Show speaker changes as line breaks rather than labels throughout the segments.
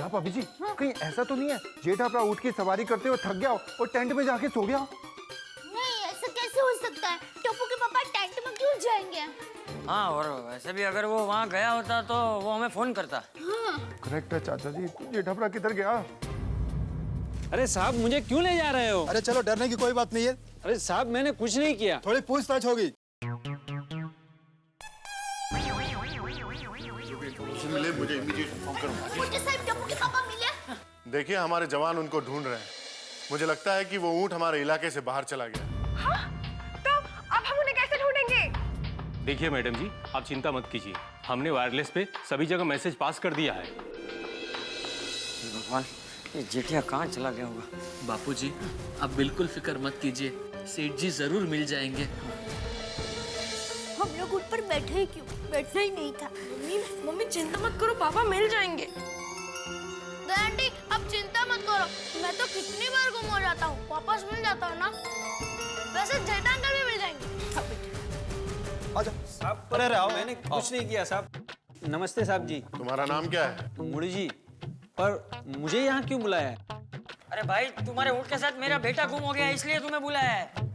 हाँ भाभी जी, कहीं ऐसा तो नहीं है जेठा अपना ऊँट की सवारी करते हुए थक गया हो और टेंट में जाके सो गया?
नहीं, ऐसा कैसे हो सकता है? टप्पू के पापा टेंट में क्यों जाएंगे?
हाँ, और वैसे भी अगर वो वहाँ गया होता तो वो हमें फोन करता।
हाँ।
करेक्ट है चाचा जी, जेठा अपना किधर गया?
अरे साहब, मुझे क्यों ले जा रहे हो?
अरे चलो, डरने की कोई बात नहीं है।
अरे साहब, मैंने कुछ नहीं किया।
थोड़ी पूछताछ होगी।
मिले मुझे इमीडिएट इन्फॉर्म करो।
मुझे साहब टप्पू के पापा मिले।
देखिए, हमारे जवान उनको ढूंढ रहे हैं। मुझे लगता है कि वो ऊँट हमारे इलाके से बाहर चला गया।
हाँ? तो अब हम उन्हें कैसे ढूंढेंगे?
देखिए मैडम जी, आप चिंता मत कीजिए, हमने वायरलेस पे सभी जगह मैसेज पास कर दिया है।
भगवान, ये जेठिया कहाँ चला गया होगा?
बापूजी, आप बिल्कुल फिक्र मत कीजिए, सेठ जी जरूर मिल जाएंगे।
हम लोग उठ पर बैठे ही क्यों? बैठना ही नहीं था।
मम्मी चिंता मत करो, पापा मिल जाएंगे।
आंटी, अब चिंता मत करो, मैं तो कितनी बार गुम हो जाता हूँ, वापस मिल जाता हूँ ना। वैसे जेठा अंकल भी मिल जाएंगे।
आजा
साहब,
अरे आओ।
मैंने कुछ नहीं किया साहब। नमस्ते साहब जी।
तुम्हारा नाम क्या है?
मुड़ी जी, पर मुझे यहाँ क्यों बुलाया है?
अरे भाई, तुम्हारे ऊँट के साथ मेरा बेटा गुम हो गया, इसलिए तुम्हें बुलाया है।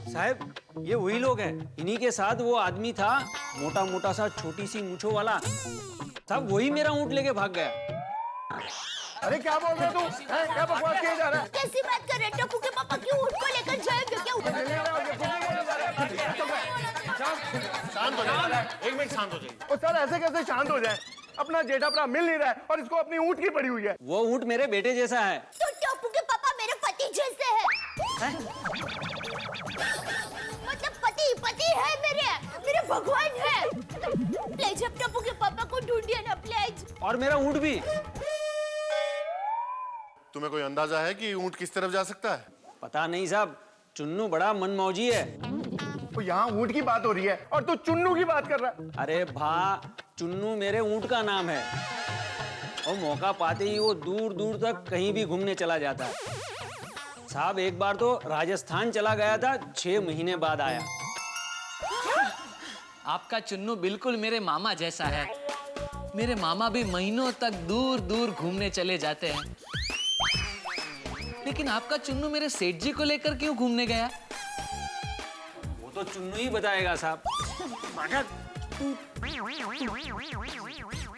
साहब, ये वही लोग हैं। इन्हीं के साथ वो आदमी था, मोटा मोटा सा, छोटी सी मूंछों वाला। साहब, वही मेरा ऊँट लेके भाग गया।
अरे क्या बोल रहे तू? क्या बकवास किया जा रहा है?
कैसी बात कर रहे? टप्पू के पापा क्यों ऊँट को लेकर जाएंगे? क्या
शांत हो जाइए, एक मिनट शांत हो जाइए।
और सर ऐसे कैसे शांत हो जाए? अपना जेठा अपना मिल नहीं रहा है और इसको अपनी ऊँट की पड़ी हुई है।
वो ऊँट मेरे बेटे जैसा है।
तो टप्पू के पापा मेरे पति जैसे हैं। मतलब पति है मेरे भगवान है। प्लीज अब टप्पू के पापा को ढूंढिए ना प्लीज।
और मेरा ऊँट भी।
तुम्हें कोई अंदाजा है कि ऊँट किस तरफ जा सकता है?
पता नहीं साहब, चुन्नू बड़ा मनमौजी है।
तो यहाँ ऊँट की बात हो रही है और तू चुन्नू की बात कर रहा है।
अरे भा, चुन्नू मेरे ऊँट का नाम है और मौका पाते ही वो दूर दूर तक कहीं भी घूमने चला जाता है। साहब, एक बार तो राजस्थान चला गया था, 6 महीने बाद आया।
आपका चुन्नू बिल्कुल मेरे मामा जैसा है। मेरे मामा भी महीनों तक दूर दूर घूमने चले जाते हैं। लेकिन आपका चुन्नू मेरे सेठ जी को लेकर क्यों घूमने गया?
वो तो चुन्नू ही बताएगा साहब।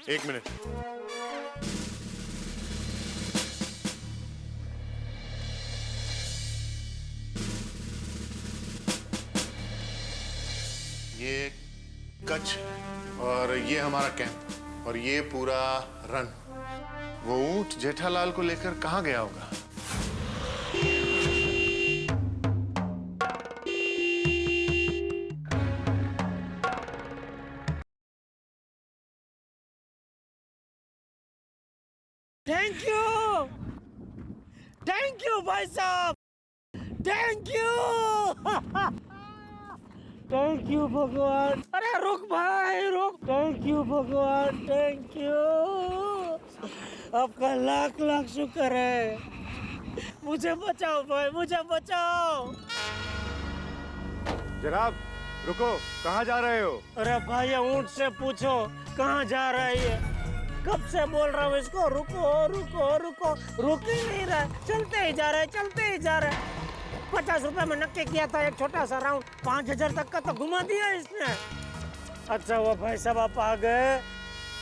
एक मिनट। ये कच्छ और ये हमारा कैंप और ये पूरा रन। वो ऊँट जेठालाल को लेकर कहाँ गया होगा?
थैंक यू भाई साहब, थैंक यू। थैंक यू भगवान। अरे रुक भाई रुक। थैंक यू भगवान, थैंक यू। आपका लाख लाख शुक्र है। मुझे बचाओ भाई, मुझे बचाओ।
जनाब रुको, कहाँ जा रहे हो?
अरे भाई, ऊँट से पूछो कहाँ जा रहा है ये। कब से बोल रहा हूँ इसको, रुको रुको रुको, रुक ही नहीं रहा। चलते ही जा रहे, चलते ही जा रहे। 50 रुपए में नक्की किया था एक छोटा सा राउंड, 5000 तक का तो घुमा दिया इसने। अच्छा वो भाई साहब, आप आ गए,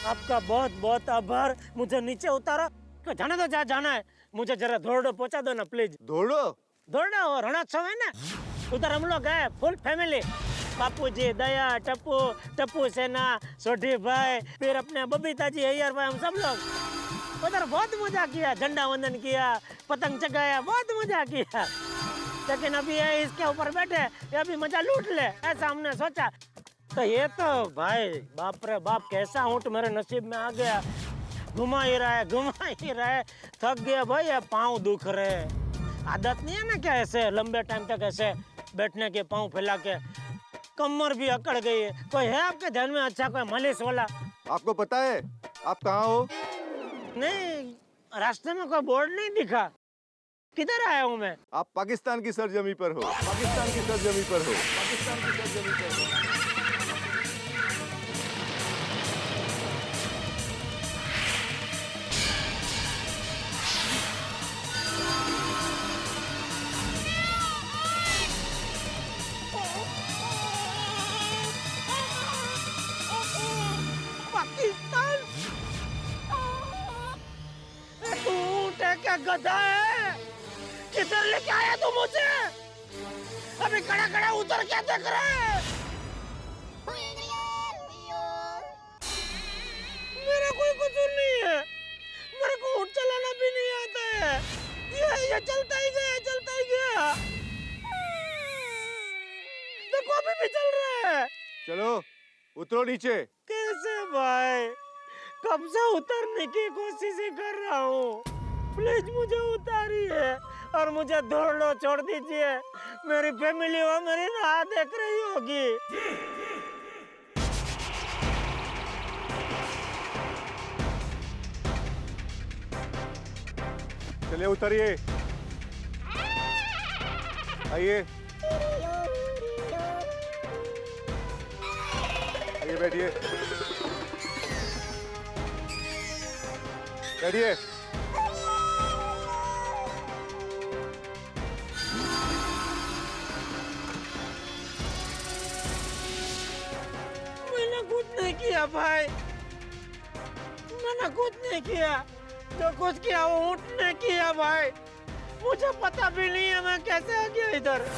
आपका बहुत बहुत आभार। मुझे नीचे उतारा, तो जाने दो, जहाँ जाना है। मुझे जरा धोरडो पहुँचा दो ना प्लीज। धोरडो और रणोत्सव है ना, उधर हम लोग गए फुल फैमिली। बापू जी, दया, टप्पू, टप्पू सेना, सोढ़ी भाई, फिर अपने बबीता जी, अय्यर भाई, हम सब लोग उधर बहुत मजा किया। झंडा वंदन किया, पतंग चगाया, बहुत मजा किया। लेकिन अभी ये इसके ऊपर बैठे, ये अभी मजा लूट ले, ऐसा हमने सोचा। तो ये तो भाई बाप रे बाप, कैसा ऊँट मेरे नसीब में आ गया। घुमा ही रहा है, घुमा ही रहा है। थक गया भाई, ये पाँव दुख रहे। आदत नहीं है ना क्या ऐसे लंबे टाइम तक ऐसे बैठने के, पाँव फैला के। कमर भी अकड़ गई है। कोई है आपके ध्यान में अच्छा कोई मालिश वाला?
आपको पता है आप कहाँ हो?
नहीं, रास्ते में कोई बोर्ड नहीं दिखा। किधर आया हूँ मैं?
आप पाकिस्तान की सरजमी पर हो। पाकिस्तान की सरजमी पर हो। पाकिस्तान की सरजमी पर हो।
गधा है? किधर लेके आया तू मुझे? अभी खड़ा खड़ा उधर क्या देख रहा है? मेरा कोई कसूर नहीं है। मेरे को ऊँट चलाना भी नहीं आता है। ये चलता ही गया, चलता ही गया। देखो अभी भी चल रहा है।
चलो उतरो नीचे।
कैसे भाई? कब से उतरने की कोशिश ही कर रहा हूँ। प्लीज मुझे उतारिए और मुझे दौड़ना छोड़ दीजिए। मेरी फैमिली वो मेरी राह देख रही होगी।
चलिए उतरिए। आइए आइए, बैठिए बैठिए।
मैंने कुछ नहीं किया भाई, मैंने कुछ नहीं किया। जो कुछ किया वो ऊँट ने किया भाई। मुझे पता भी नहीं है मैं कैसे आ गया इधर।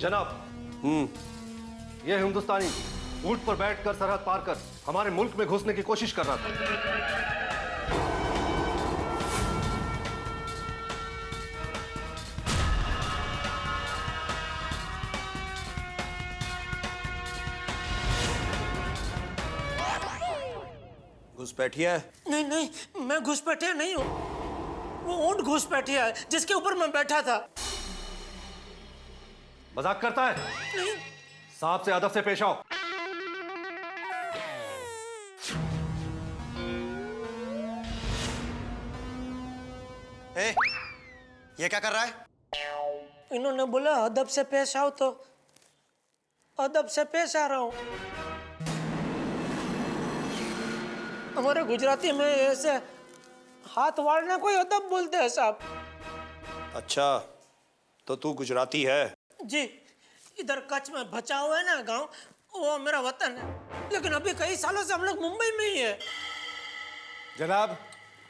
जनाब, यह हिंदुस्तानी ऊंट पर बैठकर सरहद पार कर हमारे मुल्क में घुसने की कोशिश कर रहा था।
घुसपैठिया है?
नहीं नहीं, मैं घुसपैठिया नहीं हूँ। वो ऊँट घुसपैठिया है जिसके ऊपर मैं बैठा था।
मजाक करता है?
नहीं।
सांप से अदब से पेश आओ।
ये क्या कर रहा है?
इन्होंने बोला अदब से पेश आओ तो अदब से पेश आ रहा हूँ। हमारे गुजराती में ऐसे हाथ वाड़ने को अदब बोलते हैं साहब।
अच्छा, तो तू गुजराती है?
जी, इधर कच्छ में भचाओ है ना गांव, वो मेरा वतन है। लेकिन अभी कई सालों से हम लोग मुंबई में ही है।
जनाब,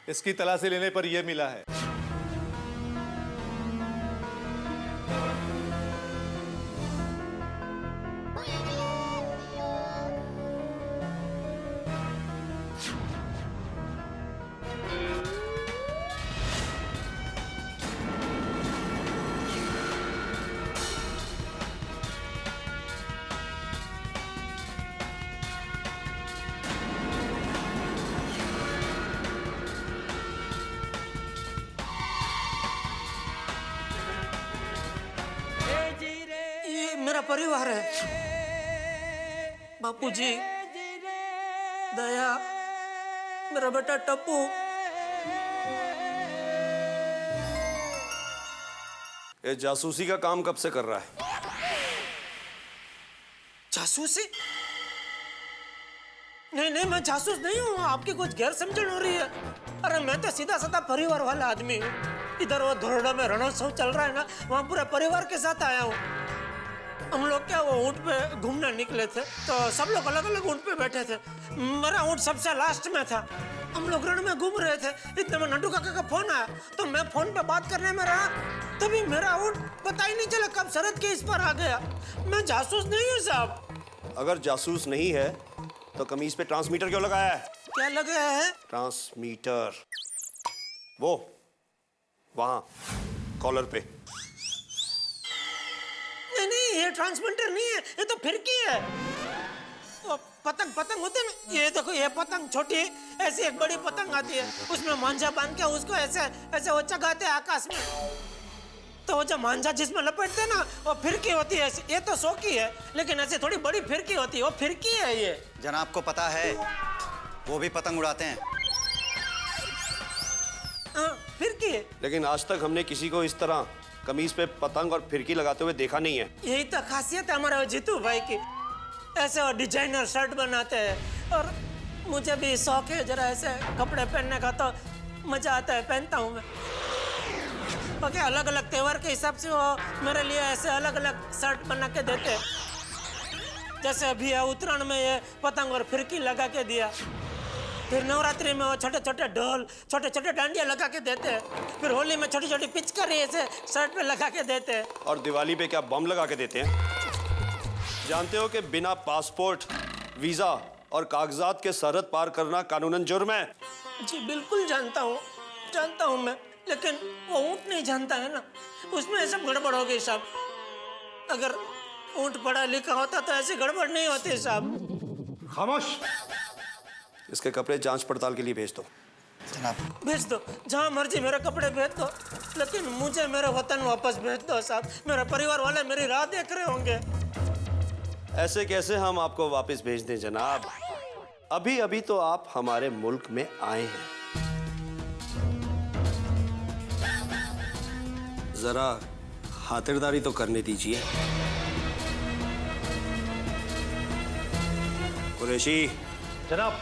इसकी तलाशी लेने पर यह मिला है।
मेरा परिवार है। बापूजी, दया, मेरा बेटा टप्पू।
ये जासूसी का काम कब से कर रहा है?
जासूसी? नहीं, मैं जासूस नहीं हूँ। आपकी कुछ गैर समझन हो रही है। अरे मैं तो सीधा साधा परिवार वाला आदमी हूँ। इधर वो धोरडा में रणोत्सव चल रहा है ना, वहाँ पूरे परिवार के साथ आया हूँ। हम लोग क्या वो ऊँट पे घूमने निकले थे, तो सब लोग अलग अलग ऊँट पे बैठे थे। मेरा ऊँट सबसे लास्ट में था। हम लोग रण में घूम रहे थे, इतने में नड्डू काका का फोन आया, तो मैं फोन पे बात करने में रहा, तभी मेरा ऊँट पता ही नहीं चला कब सरहद के इस पर आ गया। मैं जासूस नहीं हूँ साहब।
अगर जासूस नहीं है तो कमीज पे ट्रांसमीटर क्यों लगाया है?
क्या लगाया है?
ट्रांसमीटर, वो वहां कॉलर पे।
नहीं, ये ट्रांसमीटर नहीं है, ये तो फिरकी है। वो पतंग होते ना, ये देखो, ये पतंग छोटी है, ऐसी एक बड़ी पतंग आती है, उसमें मांझा बांध के उसको ऐसे वो चगाते हैं आकाश में। तो वो जो मांझा जिसमें लपेटते हैं ना, वो फिरकी होती है ऐसी। ये तो सोकी है, लेकिन ऐसे थोड़ी बड़ी फिरकी होती है, वो फिरकी है ये।
जनाब को पता है, वो भी पतंग उड़ाते हैं।
हाँ, फिरकी है।
लेकिन आज तक हमने किसी को इस तरह कमीज पे पतंग और फिरकी लगाते हुए देखा नहीं है।
यही तो खासियत है हमारे जीतू भाई की। ऐसे वो डिजाइनर शर्ट बनाते हैं, और मुझे भी शौक है जरा ऐसे कपड़े पहनने का, तो मजा आता है, पहनता हूँ मैं। बाकी अलग अलग त्योहार के हिसाब से वो मेरे लिए ऐसे अलग अलग शर्ट बना के देते हैं। जैसे अभी उत्तरायण में ये पतंग और फिरकी लगा के दिया, फिर नवरात्रि में वो छोटे छोटे ढोल, छोटे छोटे डांडिया लगा के देते हैं, फिर होली में छोटी छोटी पिचकारी ऐसे शर्ट पे लगा के देते हैं,
और दिवाली पे क्या बम लगा के देते हैं? जानते हो कि बिना पासपोर्ट, वीजा और कागजात के सरहद पार करना कानूनन जुर्म है?
जी बिल्कुल जानता हूँ मैं, लेकिन वो ऊँट नहीं जानता है ना, उसमें सब गड़बड़ हो गई साहब। अगर ऊँट पढ़ा लिखा होता तो ऐसी गड़बड़ नहीं होती साहब।
खामोश। इसके कपड़े जांच पड़ताल के लिए भेज दो।
जनाब
भेज दो, जहाँ मर्जी मेरे कपड़े भेज दो, लेकिन मुझे मेरा वतन वापस भेज दो साहब। मेरा परिवार वाले मेरी राह देख रहे होंगे।
ऐसे कैसे हम आपको वापस भेज दें जनाब? अभी अभी तो आप हमारे मुल्क में आए हैं। जरा खातिरदारी तो करने दीजिए। कुरैशी। जनाब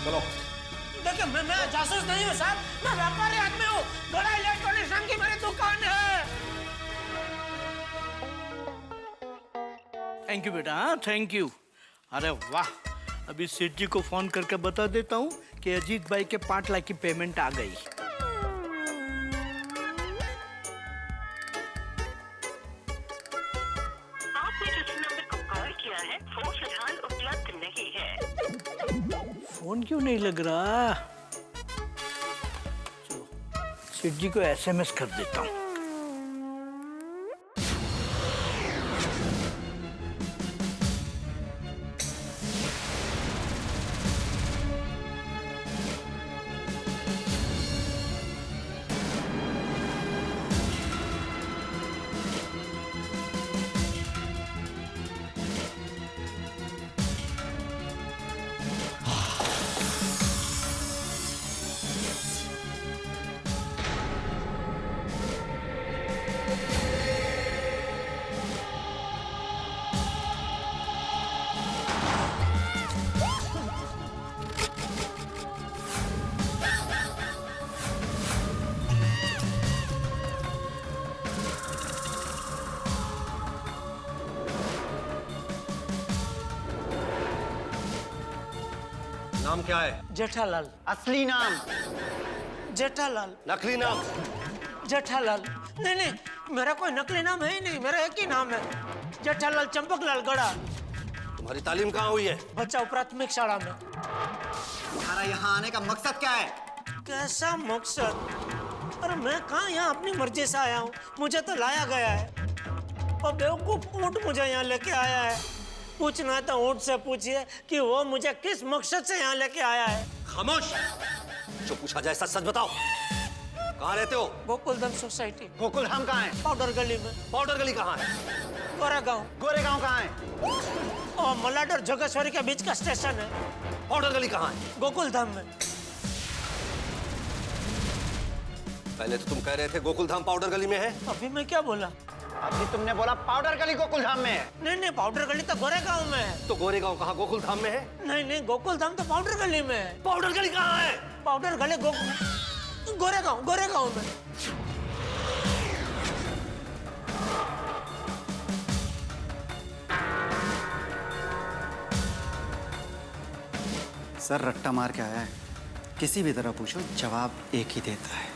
चलो।
देखिए, मैं जासूस नहीं हूँ साहब, मैं व्यापारी आदमी हूँ। बड़ा इलेक्ट्रॉनिक्स की मेरी दुकान है।
थैंक यू बेटा, हाँ थैंक यू। अरे वाह, अभी सेठ जी को फोन करके बता देता हूँ कि अजीत भाई के 5 लाख की पेमेंट आ गई।
आपने जिस नंबर को कॉल किया है वो फिलहाल उपलब्ध नहीं है।
फोन क्यों नहीं लग रहा? चलो सेठ जी को SMS कर देता हूँ।
नाम क्या है?
जेठालाल।
असली नाम?
जेठालाल।
नकली नाम?
जेठालाल। नहीं, मेरा कोई नकली नाम है ही नहीं, मेरा एक ही नाम है, जेठालाल चंपकलाल गड़ा।
तुम्हारी तालीम कहाँ हुई है?
बच्चा प्राथमिक शाला में।
तुम्हारा यहाँ आने का मकसद क्या है?
कैसा मकसद? अरे मैं कहाँ यहाँ अपनी मर्जी से आया हूँ, मुझे तो लाया गया है, और बेवकूफ ऊँट मुझे यहाँ लेके आया है। पूछना तो ऊँट से पूछिए कि वो मुझे किस मकसद से यहाँ लेके आया है।
खामोश। जो पूछा जाए सच सच बताओ। कहाँ रहते हो?
गोकुलधाम सोसाइटी।
गोकुलधाम कहाँ है?
पाउडर गली में।
पाउडर गली कहाँ है?
गोरेगांव।
गोरेगांव कहाँ है?
और मलाड और जोगेश्वरी के बीच का स्टेशन है।
पाउडर गली कहाँ है?
गोकुलधाम में।
पहले तो तुम कह रहे थे गोकुल धाम पाउडर गली में है।
अभी मैं क्या बोला?
अभी तुमने बोला पाउडर गली गोकुल धाम में है।
नहीं नहीं, पाउडर गली तो गोरेगांव में है।
तो गोरेगांव कहाँ गोकुल धाम में है?
नहीं नहीं, गोकुल धाम तो पाउडर गली में है।
पाउडर गली कहाँ है?
पाउडर गली गोरेगांव गोरेगांव में।
सर रट्टा मार के आया है, किसी भी तरह पूछो जवाब एक ही देता है।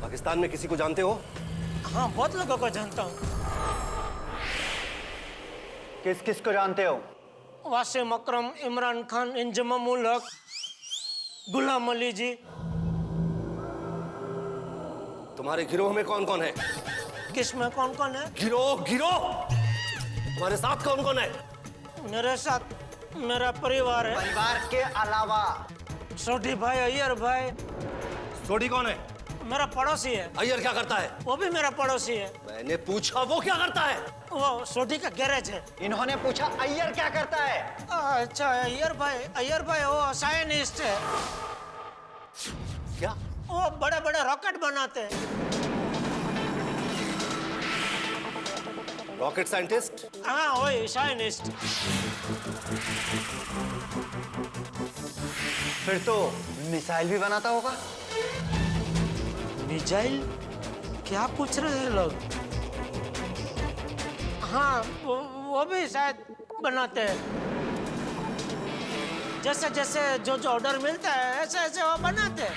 पाकिस्तान में किसी को जानते हो?
हाँ, बहुत लोगों को जानता हूँ।
किस किस को जानते हो?
वासिम अकरम, इमरान खान, इंजमाम उल हक, गुलाम अली जी।
तुम्हारे गिरोह में कौन कौन है?
किस में कौन कौन है?
गिरोह गिरोह तुम्हारे साथ कौन कौन है?
मेरे साथ मेरा परिवार है।
परिवार के अलावा?
सोढ़ी भाई, अय्यर भाई।
सोढ़ी कौन है?
मेरा पड़ोसी है।
अय्यर क्या करता है?
वो भी मेरा पड़ोसी है।
मैंने पूछा वो क्या करता है?
वो सोढ़ी का गैरेज है।
इन्होंने पूछा अय्यर क्या करता है?
अच्छा, अय्यर भाई वो साइंटिस्ट है।
क्या?
वो बड़े बड़े रॉकेट बनाते हैं।
Rocket scientist?
हाँ, वही साइंटिस्ट।
फिर तो मिसाइल भी बनाता होगा।
मिसाइल? क्या पूछ रहे हैं लोग? हाँ, वो भी शायद बनाते हैं। जैसे जैसे जो ऑर्डर मिलता है ऐसे ऐसे वो बनाते हैं।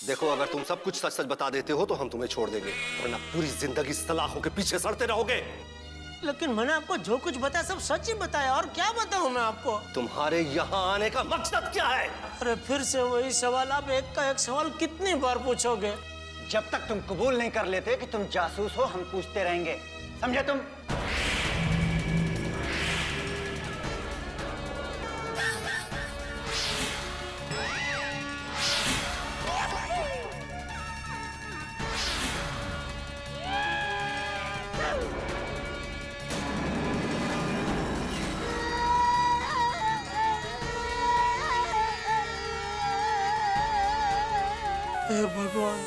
देखो, अगर तुम सब कुछ सच सच बता देते हो तो हम तुम्हें छोड़ देंगे, वरना पूरी जिंदगी सलाखों के पीछे सड़ते रहोगे।
लेकिन मैंने आपको जो कुछ बताया सब सच ही बताया, और क्या बताऊं मैं आपको?
तुम्हारे यहाँ आने का मकसद क्या है?
अरे फिर से वही सवाल। आप एक का एक सवाल कितनी बार पूछोगे?
जब तक तुम कबूल नहीं कर लेते कि तुम जासूस हो, हम पूछते रहेंगे, समझे तुम?
हे भगवान,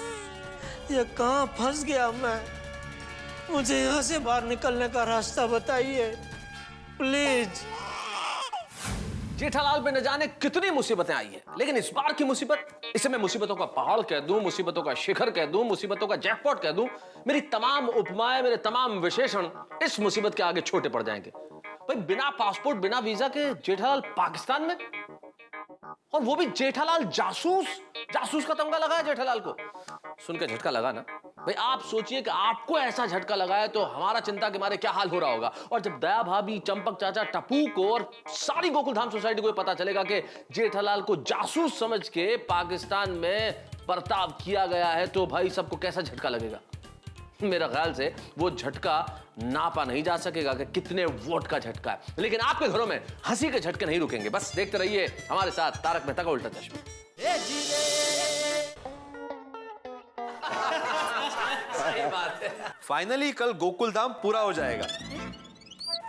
ये कहाँ फंस गया मैं? मुझे यहाँ से बाहर निकलने का रास्ता बताइए प्लीज।
जेठालाल पे न जाने कितनी मुसीबतें आई हैं, लेकिन इस बार की मुसीबत, इसे मैं मुसीबतों का पहाड़ कह दूं, मुसीबतों का शिखर कह दूं, मुसीबतों का जैकपॉट कह दूं, मेरी तमाम उपमाएं, मेरे तमाम विशेषण इस मुसीबत के आगे छोटे पड़ जाएंगे। भाई, बिना पासपोर्ट बिना वीजा के जेठालाल पाकिस्तान में, और वो भी जेठालाल जासूस का तमगा लगा है जेठालाल को। सुन के झटका लगा ना भाई? आप सोचिए कि आपको ऐसा झटका लगा है तो हमारा चिंता के मारे क्या हाल हो रहा होगा। और जब दया भाभी, चंपक चाचा, टप्पू को और सारी गोकुल धाम सोसाइटी को पता चलेगा कि जेठालाल को जासूस समझ के पाकिस्तान में बर्ताव किया गया है, तो भाई सबको कैसा झटका लगेगा। मेरा ख्याल से वो झटका नापा नहीं जा सकेगा कि कितने वोट का झटका है। लेकिन आपके घरों में हंसी के झटके नहीं रुकेंगे। बस देखते रहिए हमारे साथ तारक मेहता का उल्टा चश्मा।
सही बात है। फाइनली कल गोकुल धाम पूरा हो जाएगा।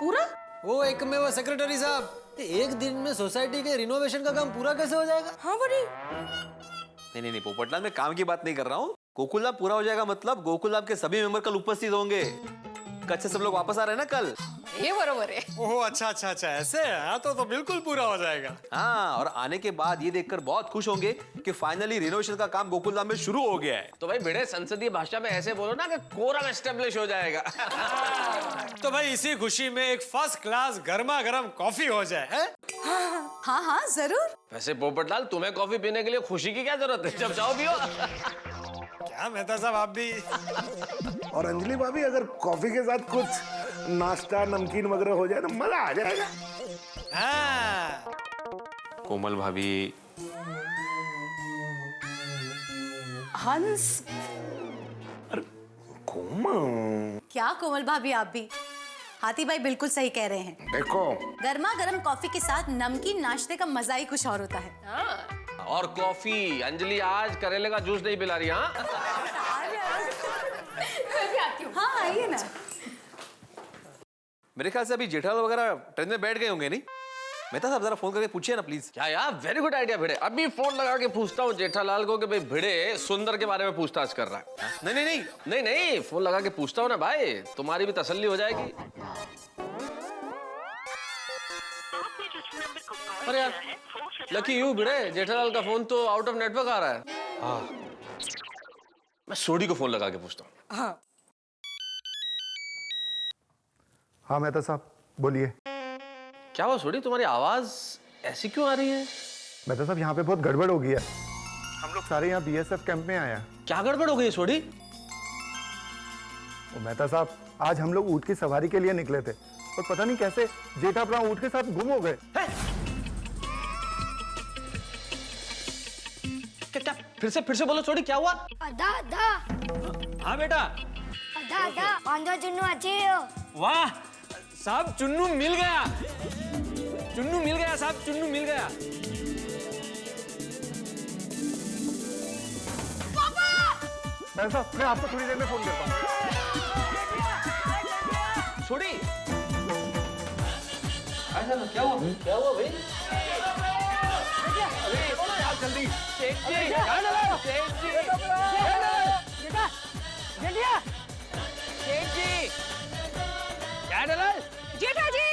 पूरा? वो एक में वो सेक्रेटरी साहब, एक दिन में सोसाइटी के रिनोवेशन का काम पूरा कैसे हो जाएगा?
हाँ बड़ी।
नहीं, पोपटलाल, मैं काम की बात नहीं कर रहा हूँ। गोकुल धाम पूरा हो जाएगा मतलब गोकुल धाम के सभी मेंबर कल उपस्थित होंगे। कच्छ से सब लोग वापस आ रहे हैं ना कल।
ये बरोबर है।
ओह, अच्छा, ऐसे है तो बिल्कुल पूरा हो जाएगा।
हाँ, और आने के बाद ये देखकर बहुत खुश होंगे कि फाइनली रिनोवेशन का काम गोकुल धाम में शुरू हो गया है।
तो भाई भिड़े संसदीय भाषा में ऐसे बोलो ना कि कोरम एस्टेब्लिश हो जाएगा।
तो भाई इसी खुशी में एक फर्स्ट क्लास गर्मा गर्म कॉफी हो जाए है?
हाँ जरूर।
वैसे पोपटलाल, तुम्हें कॉफी पीने के लिए खुशी की क्या जरूरत है? जब चाहो पियो।
क्या मेहता साहब आप भी।
और अंजलि भाभी, अगर कॉफी के साथ कुछ नाश्ता नमकीन वगैरह हो जाए तो मजा आ जाएगा।
हाँ।
कोमल भाभी।
हंस।
कोमल।
क्या कोमल भाभी, आप भी? हाथी भाई बिल्कुल सही कह रहे हैं।
देखो,
गर्मा गर्म कॉफी के साथ नमकीन नाश्ते का मजा ही कुछ और होता है।
और कॉफी, अंजलि आज करेले का जूस नहीं पिला रही। हाँ
हाँ आइए ना।
मेरे ख्याल से अभी जेठालाल वगैरह ट्रेन में बैठ गए होंगे नहीं? मेहता साहब जरा फोन करके पूछिए ना प्लीज।
क्या यार, वेरी गुड आइडिया भिड़े। अभी फोन लगा के पूछता हूँ जेठालाल को कि भाई भिड़े सुंदर के बारे में पूछताछ कर रहा है।
नहीं नहीं नहीं
नहीं नहीं, फोन लगा के पूछता हूँ ना भाई, तुम्हारी भी तसल्ली हो जाएगी। अरे यार, लकी यू भिड़े, जेठालाल का फोन तो आउट ऑफ नेटवर्क आ रहा है। हाँ, मैं सोडी को फोन लगा के पूछता हूँ।
हाँ
हाँ मेहता साहब बोलिए।
क्या हुआ सोडी, तुम्हारी आवाज ऐसी क्यों आ रही है?
मेहता साहब यहाँ पे बहुत गड़बड़ हो गई है। हम लोग सारे यहाँ बीएसएफ कैंप में आए हैं।
क्या गड़बड़ हो गई सोडी?
मेहता साहब, आज हम लोग ऊँट की सवारी के लिए निकले थे और पता नहीं कैसे जेठा अपना ऊँट के साथ गुम हो गए।
क्या फिर से बोलो सोडी, क्या हुआ?
आधा आधा।
हाँ बेटा।
आधा आधा आंधा चुन्नू अच्छे हो।
वाह साहब, चुन्नू मिल गया। चुन्नू मिल गया साहब, चुन्नू मिल गया।
मेहता साहब, मैं आपको थोड़ी देर में फोन करता हूँ।
छोड़ी। क्या हुआ? क्या हुआ भाई? जल्दी।
जेठा जी।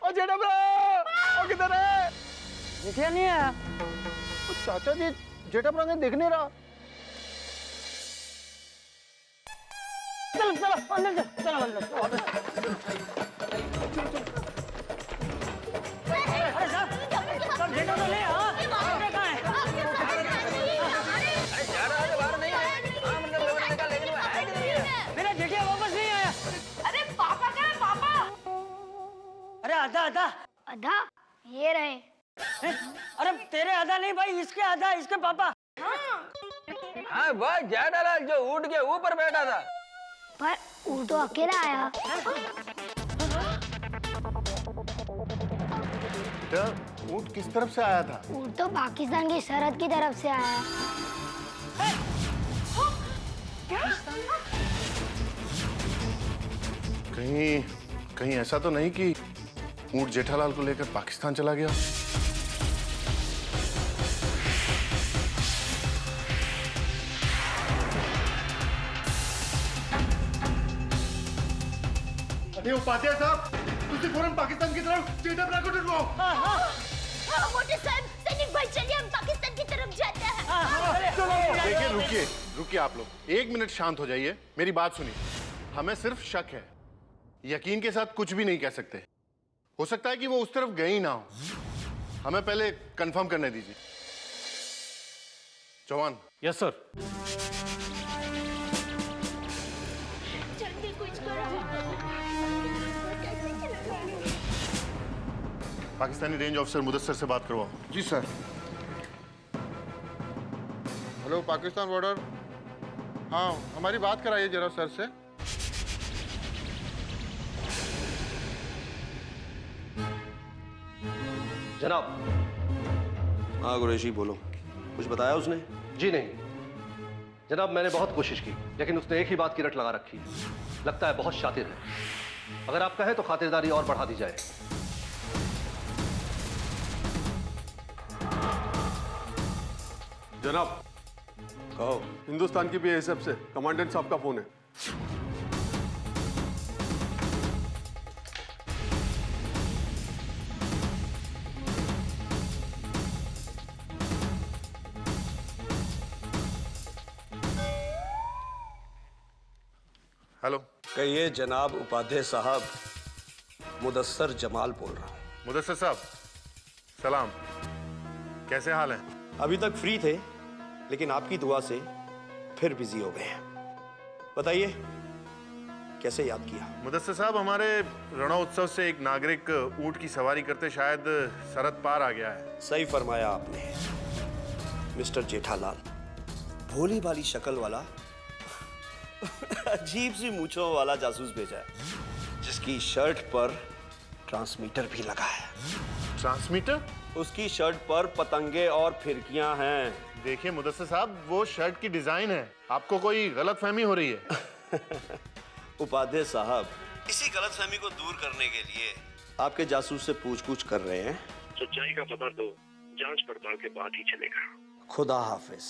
ओ जेठा ब्रो, ओ किधर है?
जेठिया नहीं आया।
ओ चाचा जी, जेठा ब्रो ने देख नहीं रहा।
चलो चलो अंदर चलो अंदर। अरे साहब जेठा तो ले। हाँ कहाँ है?
अरे जा रहा है बाहर नहीं है। हाँ मतलब लोगों ने निकाल, लेकिन वो है कि नहीं है?
मेरा जेठिया वापस नहीं आया।
अरे पापा कहाँ है पापा?
अरे आधा आधा।
आधा ये रहे।
अरे तेरे आधा नहीं भाई, इसके आधा, इसके पापा।
हाँ भाई, जेठालाल जो ऊँट के ऊपर बैठा था।
पर ऊँट तो अकेला आया।
ऊँट किस तरफ से आया था?
ऊँट तो पाकिस्तान की सरहद की तरफ से आया।
कहीं ऐसा तो नहीं कि ऊँट जेठालाल को लेकर पाकिस्तान चला गया?
अरे उपाध्याय साहब, तुझे फौरन पाकिस्तान की तरफ जेठा ब्रा को ढूंढवाओ।
मोटे साहब, सैनिक भाई चलिए हम पाकिस्तान की तरफ जाते हैं।
देखिए, रुकिए आप लोग, 1 मिनट शांत हो जाइए, मेरी बात सुनिए। हमें सिर्फ शक है, यकीन के साथ कुछ भी नहीं कह सकते। हो सकता है कि वो उस तरफ गए ही ना हो। हमें पहले कंफर्म करने दीजिए। चौहान।
Yes sir.
जल्दी कुछ करो।
पाकिस्तानी रेंज ऑफिसर मुदस्सर से बात करवाओ।
जी सर।
Hello Pakistan border. हाँ, हमारी बात कराइए जरा सर से।
जनाब। हाँ कुरैशी बोलो, कुछ बताया उसने?
जी नहीं जनाब, मैंने बहुत कोशिश की लेकिन उसने एक ही बात की रट लगा रखी है। लगता है बहुत शातिर है। अगर आप कहें तो खातिरदारी और बढ़ा दी जाए।
जनाब कहो, हिंदुस्तान की बीएसएफ से कमांडेंट साहब का फोन है।
हेलो।
कहिए जनाब उपाध्याय साहब, मुदस्सर जमाल बोल रहा हूँ।
मुदस्सर साहब सलाम, कैसे हाल हैं?
अभी तक फ्री थे, लेकिन आपकी दुआ से फिर बिजी हो गए हैं। बताइए कैसे याद किया?
मुदस्सिर साहब, हमारे रणोत्सव से एक नागरिक ऊंट की सवारी करते शायद सरहद पार आ गया है।
सही फरमाया आपने। मिस्टर जेठालाल, भोली भाली शक्ल वाला अजीब सी मूंछों वाला जासूस भेजा है, जिसकी शर्ट पर ट्रांसमीटर भी लगा है।
ट्रांसमीटर?
उसकी शर्ट पर पतंगे और फिरकियां हैं।
देखिए मुदस्सिर साहब, वो शर्ट की डिजाइन है, आपको कोई गलतफहमी हो रही है।
उपाध्याय साहब, इसी गलतफहमी को दूर करने के लिए आपके जासूस से पूछ-पूछ कर रहे हैं।
सच्चाई का पता तो जांच पड़ताल के बाद ही चलेगा।
खुदा हाफिज।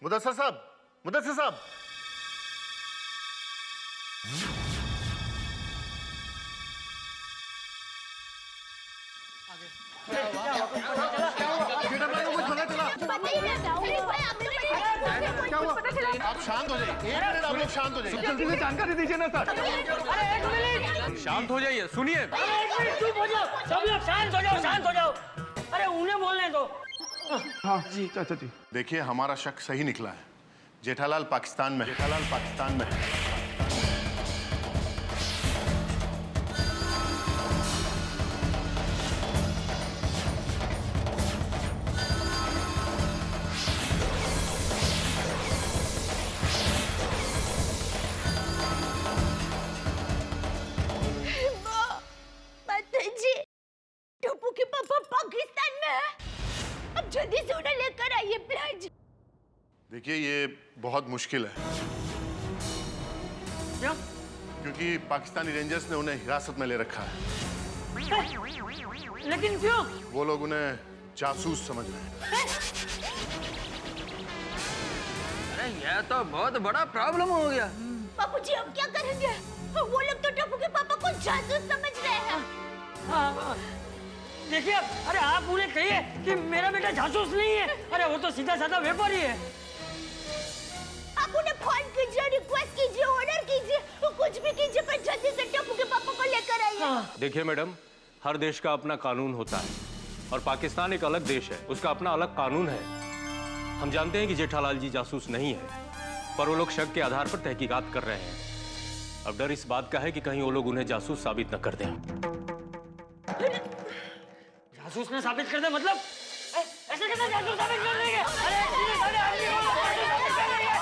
मुदस्सिर साहब, मुदस्सिर साहब। आप शांत हो जाइए, 1 मिनट आप लोग शांत हो जाइए।
जल्दी से जानकारी दीजिए ना सर।
शांत हो जाइए, सुनिए।
अरे एक मिनट चुप हो जाओ, सब लोग शांत हो जाओ, शांत हो जाओ। अरे उन्हें बोलने दो।
हाँ जी चाचा जी।
देखिए, हमारा शक सही निकला है। जेठालाल पाकिस्तान में है। जेठालाल पाकिस्तान में है।
माताजी, टप्पू के पापा पाकिस्तान में है। अब जल्दी से उन्हें लेकर आइए प्लीज।
देखिए, ये बहुत मुश्किल है।
क्यों?
क्योंकि पाकिस्तानी रेंजर्स ने उन्हें हिरासत में ले रखा है।
लेकिन क्यों?
वो लोग उन्हें जासूस समझ रहे हैं।
अरे यह तो बहुत बड़ा प्रॉब्लम हो गया।
बाबूजी, हम क्या करेंगे? वो लोग तो टप्पू के पापा को जासूस समझ रहे हैं।
हाँ, देखिए, अरे आप उन्हें कहिए कि मेरा बेटा जासूस नहीं है। अरे वो तो सीधा साधा व्यापारी है।
आप उन्हें फोन कीजिए, रिक्वेस्ट कीजिए, ऑर्डर कीजिए, कुछ भी कीजिए, पर जल्दी से टप्पू के पापा को लेकर आइए।
देखिए मैडम, हर देश का अपना कानून होता है और पाकिस्तान एक अलग देश है, उसका अपना अलग कानून है। हम जानते हैं कि जेठालाल जी जासूस नहीं है, पर वो लोग शक के आधार पर तहकीकात कर रहे हैं। अब डर इस बात का है कि कहीं वो लोग उन्हें जासूस साबित न कर दें।
जासूस ने साबित कर दे मतलब? ऐसे कैसे जासूस साबित कर देंगे? अरे सीधे साधे आदमी को जासूस साबित कर देंगे।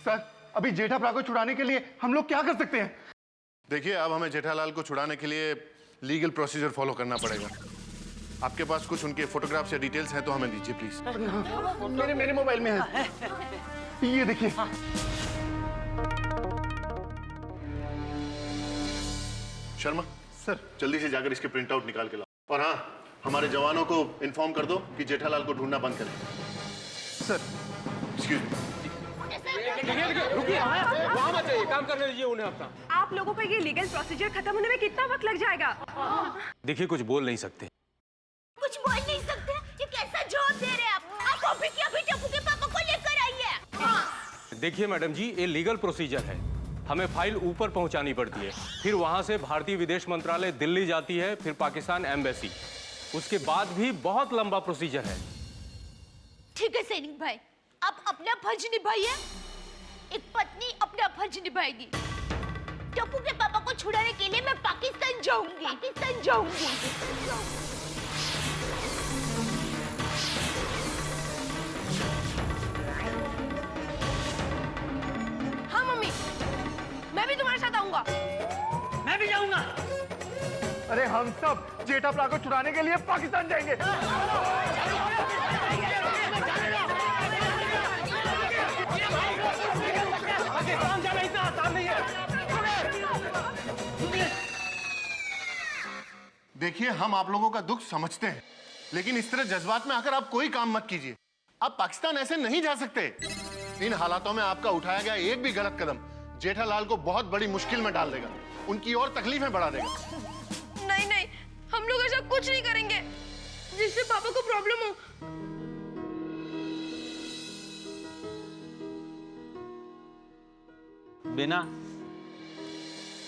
सर, अभी जेठाप्रा को छुड़ाने के लिए हम लोग क्या कर सकते हैं?
देखिए, अब हमें जेठालाल को छुड़ाने के लिए लीगल प्रोसीजर फॉलो करना पड़ेगा। आपके पास कुछ उनके फोटोग्राफ्स या डिटेल्स हैं तो हमें दीजिए प्लीज।
मेरे मोबाइल में है। ये देखिए।
शर्मा सर, जल्दी से जाकर इसके प्रिंट आउट निकाल के लाओ। और हाँ, हमारे जवानों को इन्फॉर्म कर दो कि जेठालाल को ढूंढना बंद करें।
Sir,
excuse me.
रुकिए, वहाँ मत जाइए, काम करने दीजिए उन्हें अपना।
आप लोगों का ये लीगल प्रोसीजर खत्म होने में कितना वक्त लग जाएगा?
देखिए, कुछ बोल नहीं सकते।
कुछ बोल नहीं सकते? ये कैसा जवाब दे रहे हैं आप अभी के अभी टप्पू के पापा को लेकर आइए।
देखिए मैडम जी, ये लीगल प्रोसीजर है। हमें फाइल ऊपर पहुंचानी पड़ती है, फिर वहां से भारतीय विदेश मंत्रालय दिल्ली जाती है, फिर पाकिस्तान एम्बेसी, उसके बाद भी बहुत लंबा प्रोसीजर है।
ठीक है सैनिक भाई, आप अपना फर्ज निभाइए। एक पत्नी अपना फर्ज निभाएगी। टप्पू के पापा को छुड़ाने के लिए मैं पाकिस्तान जाऊंगी। पाकिस्तान जाऊंगी।
हाँ मम्मी, मैं भी तुम्हारे साथ आऊंगा।
मैं भी जाऊंगा।
अरे हम सब जेठाप्रा को छुड़ाने के लिए पाकिस्तान जाएंगे।
पाकिस्तान जाना इतना आसान नहीं है।
देखिए, हम आप लोगों का दुख समझते हैं, लेकिन इस तरह जज्बात में आकर आप कोई काम मत कीजिए। आप पाकिस्तान ऐसे नहीं जा सकते। इन हालातों में आपका उठाया गया एक भी गलत कदम जेठालाल को बहुत बड़ी मुश्किल में डाल देगा, उनकी और तकलीफें बढ़ा देगा।
नहीं नहीं, हम लोग ऐसा कुछ नहीं करेंगे जिससे पापा को प्रॉब्लम हो।
बिना,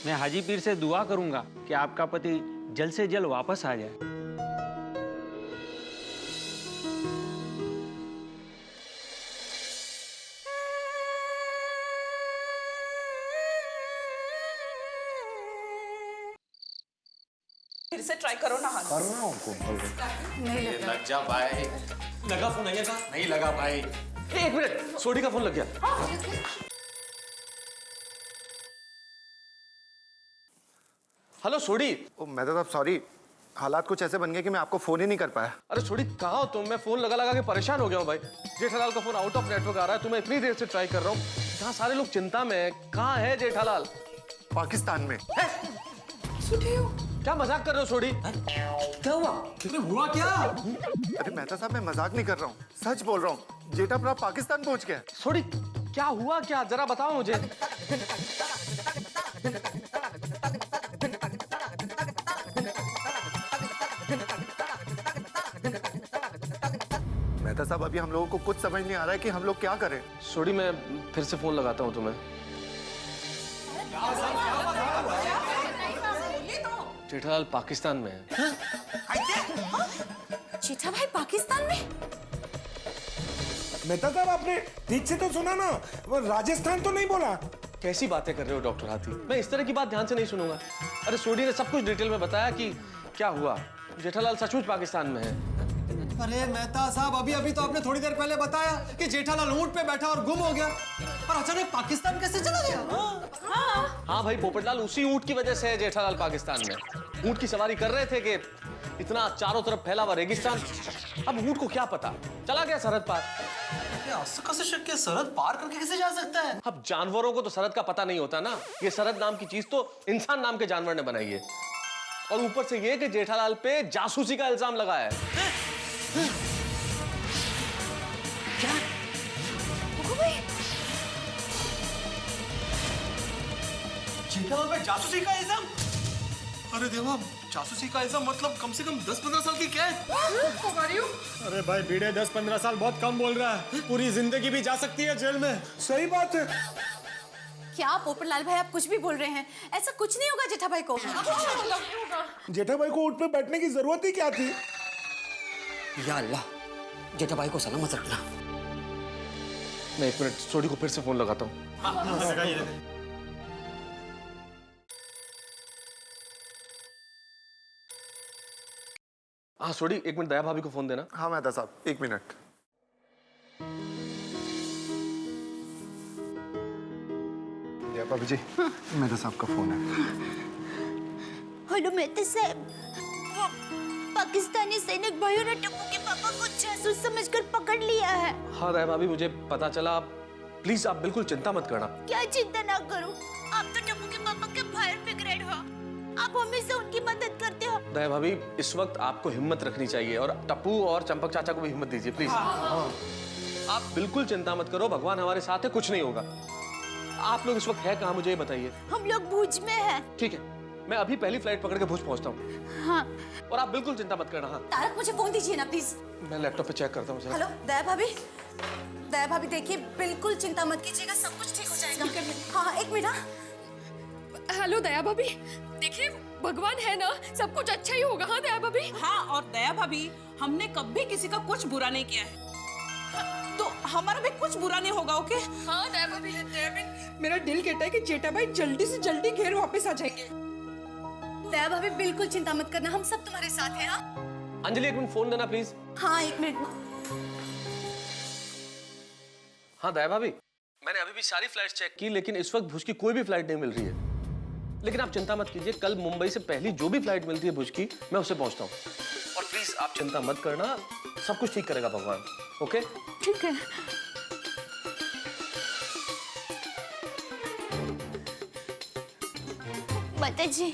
मैं हाजी पीर से दुआ करूंगा कि आपका पति
जल्द से जल्द वापस आ जाए।
फिर से ट्राई करो ना हाथ।
कर रहा हूँ कोमल।
नहीं
ये लग जा भाई। लगा फोन नहीं लगा? नहीं लगा भाई। एक मिनट, सोडी का फोन लग गया। हेलो सोडी।
ओ मैं तो सॉरी, हालात कुछ ऐसे बन गए कि मैं आपको फोन ही नहीं कर पाया।
अरे सोडी कहाँ हो तुम? मैं फोन लगा लगा के परेशान हो गया हूँ भाई। जेठालाल का फोन आउट ऑफ नेटवर्क आ रहा है, तुम्हें इतनी देर से ट्राई कर रहा हूँ। जहाँ सारे लोग चिंता में हैं। कहाँ है जेठालाल?
पाकिस्तान में।
क्या मजाक कर रहे हो सोडी? क्या हुआ? कितने हुआ क्या?
अरे मेहता साहब, मैं मजाक नहीं कर रहा हूँ, सच बोल रहा हूँ। जेठा भरा पाकिस्तान पहुंच गया।
सोडी क्या हुआ क्या? जरा बताओ मुझे।
मेहता साहब, अभी हम लोगों को कुछ समझ नहीं आ रहा है कि हम लोग क्या करें।
सोडी मैं फिर से फोन लगाता हूँ तुम्हें। जेठालाल पाकिस्तान में है।
जेठा भाई पाकिस्तान में?
मेहता साहब, आपने ठीक से तो सुना ना, वो राजस्थान तो नहीं बोला?
कैसी बातें कर रहे हो डॉक्टर हाथी? मैं इस तरह की बात ध्यान से नहीं सुनूंगा। अरे सोडी ने सब कुछ डिटेल में बताया कि क्या हुआ। जेठालाल सचमुच पाकिस्तान में है।
अरे मेहता साहब, अभी अभी तो आपने थोड़ी देर पहले बताया कि जेठालाल ऊंट पे बैठा और गुम हो गया, और अचानक पाकिस्तान कैसे चला गया?
हाँ भाई पोपटलाल, उसी ऊंट की वजह से है जेठालाल पाकिस्तान में। ऊंट की सवारी कर रहे थे कि इतना चारों तरफ फैला हुआ रेगिस्तान। अब ऊंट को क्या पता, चला गया सरहद पार।
सरहद पार करके कैसे जा सकता है?
अब जानवरों को तो सरहद का पता नहीं होता ना। ये सरहद नाम की चीज तो इंसान नाम के जानवर ने बनाई है। और ऊपर से ये कि जेठालाल पे जासूसी का इल्जाम लगा है।
क्या? जेठालाल पे जासूसी का इल्जाम? अरे देवा, जासूसी का इल्जाम मतलब कम से कम 10-15 साल की कैद।
अरे भाई भिड़े, 10-15 साल बहुत कम बोल रहा है। पूरी जिंदगी भी जा सकती है जेल में।
सही बात है।
क्या पोपटलाल भाई, आप कुछ भी बोल रहे हैं? ऐसा कुछ नहीं होगा जेठा भाई को।
जेठा भाई को ऊंट पे बैठने की जरूरत ही क्या थी?
या अल्लाह, जेठा भाई को सलामत रखना।
मैं एक मिनट सोडी को फिर से फोन लगाता हूँ। हाँ सोडी, एक मिनट दया भाभी को फोन देना।
हाँ मेहता साहब, एक मिनट। दया भाभी जी, मेहता साहब का फोन है।
हेलो मेहता साहब, पाकिस्तानी सैनिक भाइयों ने टप्पू के पापा को जासूस समझकर पकड़ लिया है।
हाँ दया भाभी, मुझे पता चला। प्लीज आप बिल्कुल चिंता मत करना।
क्या चिंता ना करूं? आप तो टप्पू के पापा के फायर ब्रिगेड हो, आप हमेशा उनकी मदद करते हो।
दया भाभी, इस वक्त आपको हिम्मत रखनी चाहिए और टप्पू और चंपक चाचा को भी हिम्मत दीजिए प्लीज। हाँ। आप बिल्कुल चिंता मत करो, भगवान हमारे साथ है, कुछ नहीं होगा। आप लोग इस वक्त है कहाँ, मुझे ये बताइए।
हम लोग भुज में हैं।
ठीक है, मैं अभी पहली फ्लाइट पकड़ के भुज पहुंचता हूँ।
हाँ।
और आप बिल्कुल चिंता मत करना। हाँ
तारक, मुझे फोन दीजिए ना प्लीज।
मैं लैपटॉप पे चेक करता हूँ।
हेलो दया भाभी, दया भाभी देखिए, बिल्कुल चिंता मत कीजिएगा, सब कुछ ठीक हो जाएगा। हाँ एक मिनट।
हेलो दया भाभी, देखिए भगवान है ना, सब कुछ अच्छा ही होगा। हाँ दया भाभी।
हाँ, और दया भाभी, हमने कभी किसी का कुछ बुरा नहीं किया है, तो हमारा भी कुछ बुरा नहीं होगा। ओके?
हाँ दया भाभी, मेरा दिल कहता है कि जेठा भाई जल्दी से जल्दी घर वापस आ जाएंगे।
दया भाभी बिल्कुल चिंता मत करना, हम सब तुम्हारे साथ हैं। हाँ
अंजलि, एक मिनट फोन देना प्लीज।
हाँ एक मिनट।
हाँ दया भाभी, मैंने अभी भी सारी फ्लाइट चेक की, लेकिन इस वक्त भुज की कोई भी फ्लाइट नहीं मिल रही है। लेकिन आप चिंता मत कीजिए, कल मुंबई से पहली जो भी फ्लाइट मिलती है भुज की, मैं उससे पहुंचता हूँ। और प्लीज आप चिंता मत करना, सब कुछ ठीक करेगा भगवान। ओके?
ठीक है। माता जी,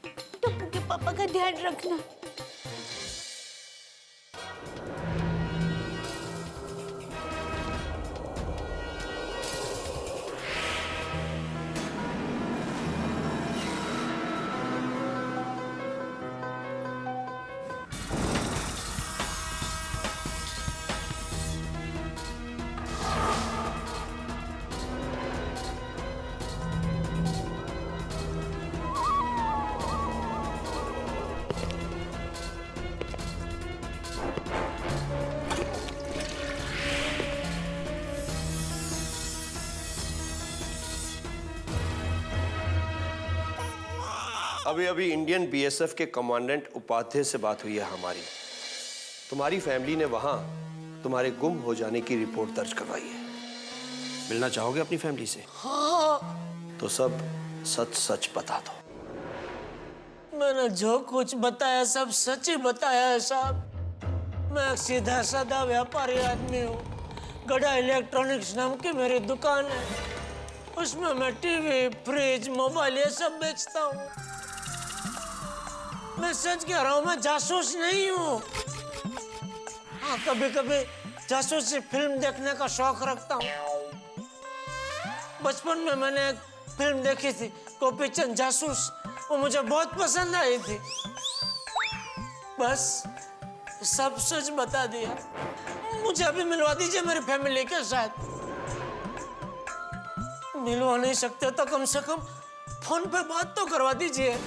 टप्पू के पापा का ध्यान रखना।
अभी अभी इंडियन बीएसएफ के कमांडेंट उपाध्याय से बात हुई है हमारी। तुम्हारी फैमिली ने वहां तुम्हारे गुम हो जाने की रिपोर्ट दर्ज करवाई है। मिलना चाहोगे अपनी फैमिली से?
हाँ।
तो सब सच सच बता दो।
मैंने जो कुछ बताया सब सच ही बताया है साहब। मैं एक सीधा साधा व्यापारी आदमी हूँ। गड़ा इलेक्ट्रॉनिक्स नाम की मेरी दुकान है। उसमें मैं टीवी, फ्रिज, मोबाइल ये सब बेचता हूँ। मैं सच कह रहा हूँ, मैं जासूस नहीं हूँ। हाँ, कभी कभी जासूसी फिल्म देखने का शौक रखता हूँ। बचपन में मैंने एक फिल्म देखी थी, गोपी चंद जासूस। वो मुझे बहुत पसंद आई थी। बस सब सच बता दिया। मुझे अभी मिलवा दीजिए मेरी फैमिली के साथ। मिलवा नहीं सकते तो कम से कम फोन पे बात तो करवा दीजिए।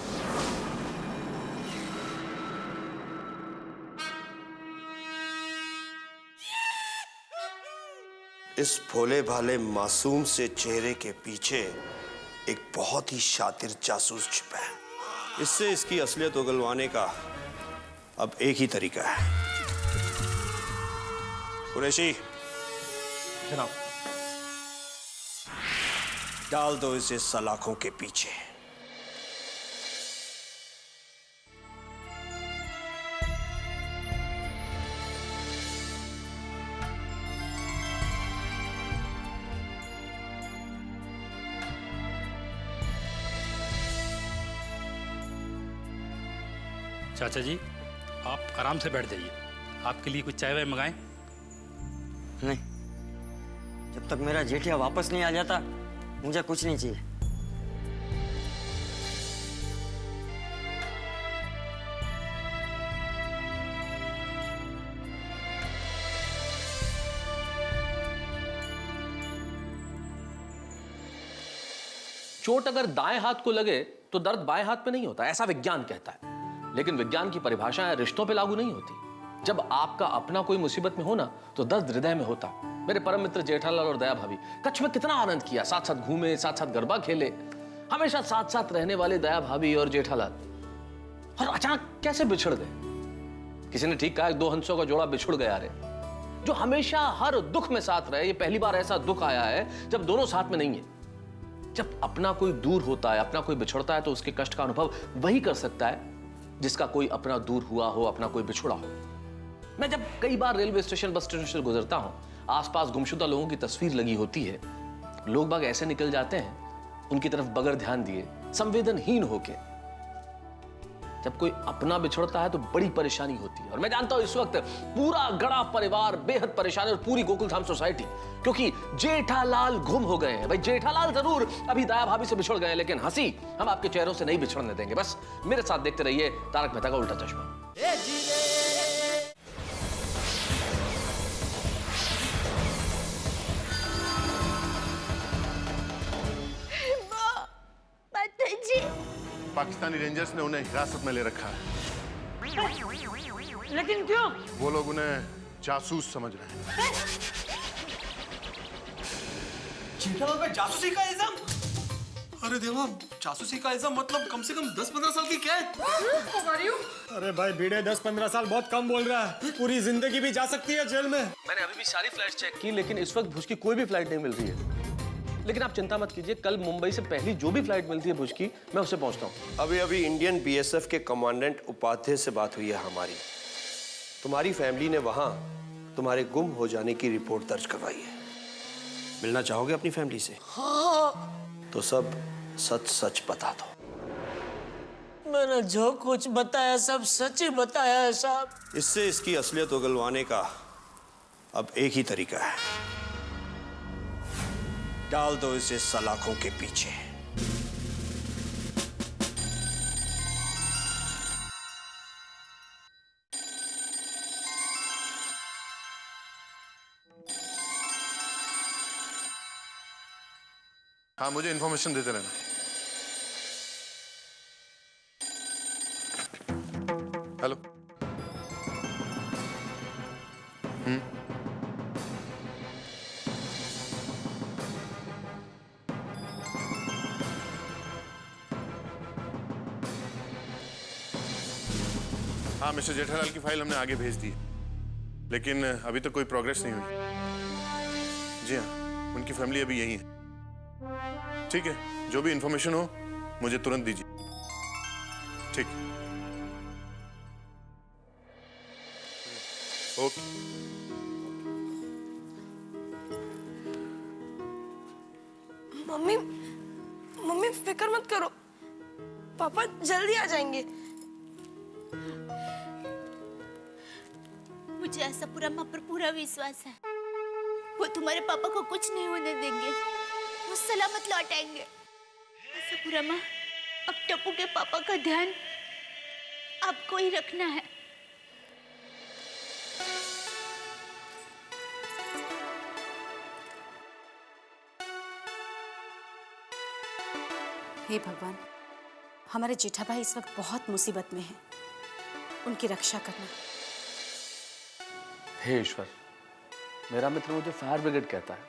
इस भोले भाले मासूम से चेहरे के पीछे एक बहुत ही शातिर जासूस छिपा है। इससे इसकी असलियत उगलवाने का अब एक ही तरीका है। कुरैशी,
जनाब।
डाल दो इसे सलाखों के पीछे।
चाचा जी, आप आराम से बैठ जाइए। आपके लिए कुछ चाय वाय मंगाएं?
नहीं, जब तक मेरा जेठिया वापस नहीं आ जाता मुझे कुछ नहीं चाहिए।
चोट अगर दाएं हाथ को लगे तो दर्द बाएं हाथ पे नहीं होता, ऐसा विज्ञान कहता है। लेकिन विज्ञान की परिभाषाएं रिश्तों पे लागू नहीं होती। जब आपका अपना कोई मुसीबत में हो ना तो दर्द हृदय में होता। मेरे परम मित्र जेठालाल और दया भाभी कच्छ में कितना आनंद किया, साथ साथ घूमे, साथ साथ गरबा खेले। हमेशा साथ साथ रहने वाले दया भाभी और जेठालाल और अचानक कैसे बिछड़ गए। किसी ने ठीक कहा, दो हंसों का जोड़ा बिछुड़ गया रे। जो हमेशा हर दुख में साथ रहे, ये पहली बार ऐसा दुख आया है जब दोनों साथ में नहीं है। जब अपना कोई दूर होता है, अपना कोई बिछड़ता है, तो उसके कष्ट का अनुभव वही कर सकता है जिसका कोई अपना दूर हुआ हो, अपना कोई बिछुड़ा हो। मैं जब कई बार रेलवे स्टेशन, बस स्टेशन से गुजरता हूं, आसपास गुमशुदा लोगों की तस्वीर लगी होती है। लोग बाग ऐसे निकल जाते हैं उनकी तरफ बगैर ध्यान दिए, संवेदनहीन होके। जब कोई अपना बिछड़ता है तो बड़ी परेशानी होती है। और मैं जानता हूं इस वक्त पूरा गड़ा परिवार बेहद परेशान है और पूरी गोकुलधाम सोसाइटी, क्योंकि जेठालाल गुम हो गए हैं। भाई जेठालाल जरूर अभी दया भाभी से बिछड़ गए हैं, लेकिन हंसी हम आपके चेहरों से नहीं बिछड़ने देंगे। बस मेरे साथ देखते रहिए तारक मेहता का उल्टा चश्मा।
पाकिस्तानी रेंजर्स ने उन्हें हिरासत में ले रखा है।
लेकिन क्यों?
वो लोग उन्हें जासूस समझ रहे हैं।
जेठालाल पे जासूसी का इल्जाम? अरे देवा, जासूसी का इल्जाम मतलब कम से कम 10-15 साल की कैद।
अरे भाई भिड़े, 10-15 साल बहुत कम बोल रहा है। पूरी जिंदगी भी जा सकती है जेल में।
मैंने अभी भी सारी फ्लाइट चेक की, लेकिन इस वक्त भुज की कोई भी फ्लाइट नहीं मिल रही है। लेकिन आप चिंता मत कीजिए, कल मुंबई से पहली जो भी फ्लाइट मिलती है भुज की, मैं उससे पहुंचता हूं।
अभी अभी इंडियन बीएसएफ के कमांडेंट उपाध्याय से बात हुई है हमारी। तुम्हारी फैमिली ने वहां तुम्हारे गुम हो जाने की रिपोर्ट दर्ज करवाई है। मिलना चाहोगे अपनी फैमिली से?
हाँ।
तो सब सच सच बता दो।
मैंने जो कुछ बताया सब सच ही बताया है साहब।
इससे इसकी असलियत उगलवाने का अब एक ही तरीका है। डाल दो इसे सलाखों के पीछे।
हाँ, मुझे इन्फॉर्मेशन देते रहना। हेलो। हाँ मिस्टर जेठालाल की फाइल हमने आगे भेज दी है, लेकिन अभी तक कोई प्रोग्रेस नहीं हुई। जी हाँ, उनकी फैमिली अभी यही है। ठीक है, जो भी इंफॉर्मेशन हो मुझे तुरंत दीजिए। ठीक, ओके।
मम्मी मम्मी फिक्र मत करो, पापा जल्दी आ जाएंगे।
मुझे आशापुरमा पर पूरा विश्वास है, वो तुम्हारे पापा को कुछ नहीं होने देंगे, वो सलामत लौट आएंगे। आशापुरमा, अब टप्पू के पापा का ध्यान आपको ही रखना है।
हे भगवान, हमारे जेठा भाई इस वक्त बहुत मुसीबत में हैं, उनकी रक्षा करना।
हे ईश्वर, मेरा मित्र मुझे फायर ब्रिगेड कहता है